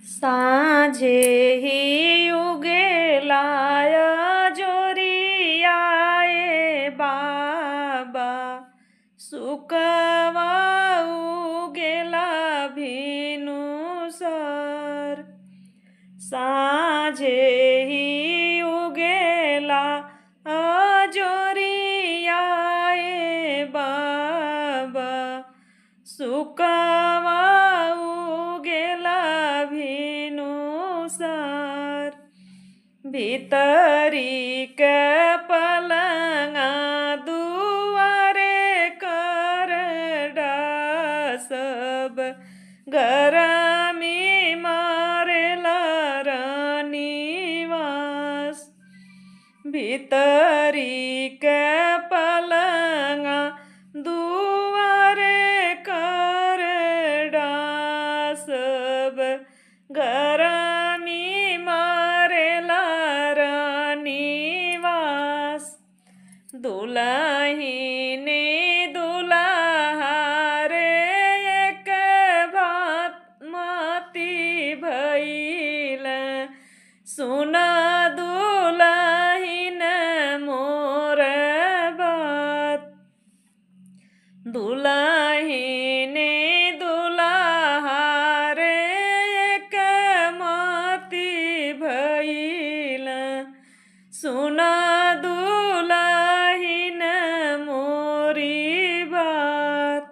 साँझे ही उगेलाय जोरियाए बाबा, सुकवा उगेला भिनुसर। साँझे ही उगेला जोरियाए बाबा, सुकवा उगेला भिनुसर। भीतरी के पलंगा दुआरे कर सब, गरमी मारेला रानीवास। भीतरी के पलंगा दुआरे कर सब, गरमी मारेला रानीवास। दुलहिनी दुल्हा रे एक भात माती भइल, सुन दुलहिन मोर बात। दुलहिनी दुल्हा रे एक माती भइल, सुन दुलहिन मोरी बात।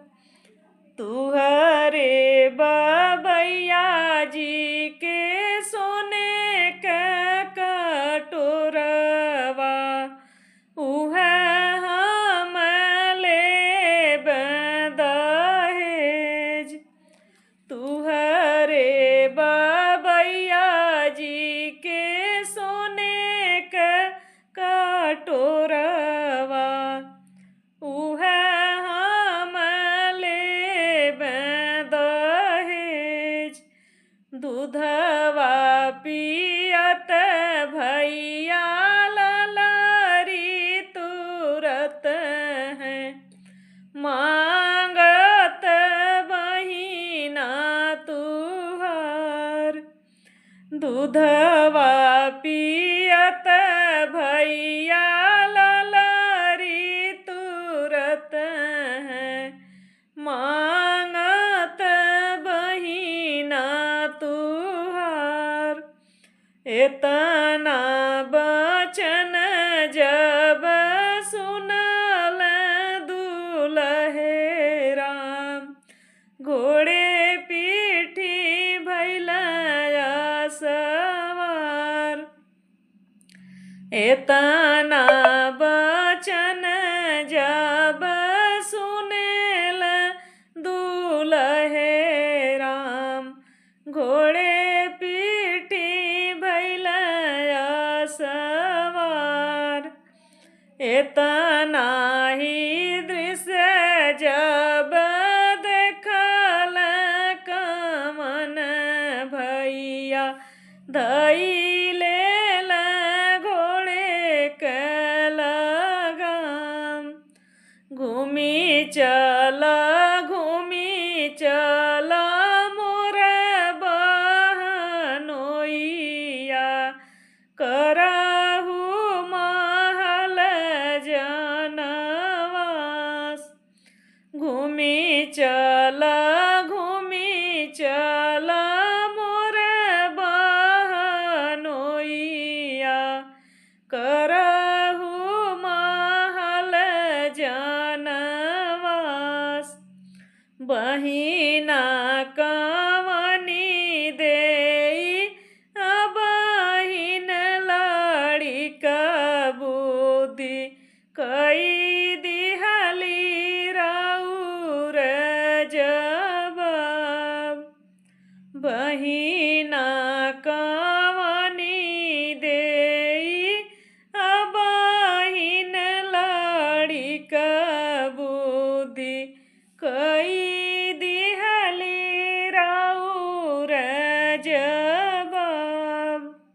तुहरे बबैया जी के सोने के कटोरवा, उहे हम लेब दहेज। तुहरे बबैया जी के सोने के कटोरवा, उहे हम लेब दहेज। दूधवा पियत भैया ललरी तुरत हैं, मांगत बहिना तुहार। दूधवा पियत भैया ललरी तुरत हैं, मांगत बहिना तुहार। एतना बचन जब सुनल दुलहे राम, घोड़े पीठी भइल सवार। एतना बचन जब सुनेल दुलहे राम, घोड़े पीठी भइल सवार। एतना ही दृश्य जब देखल कमन भैया, धइले घोड़े के लगाम। घूमी चल मोर बहनोइया, करहु महल जनवास। घूमी चल मोर बहनोइया, करहु महल जनवास। बही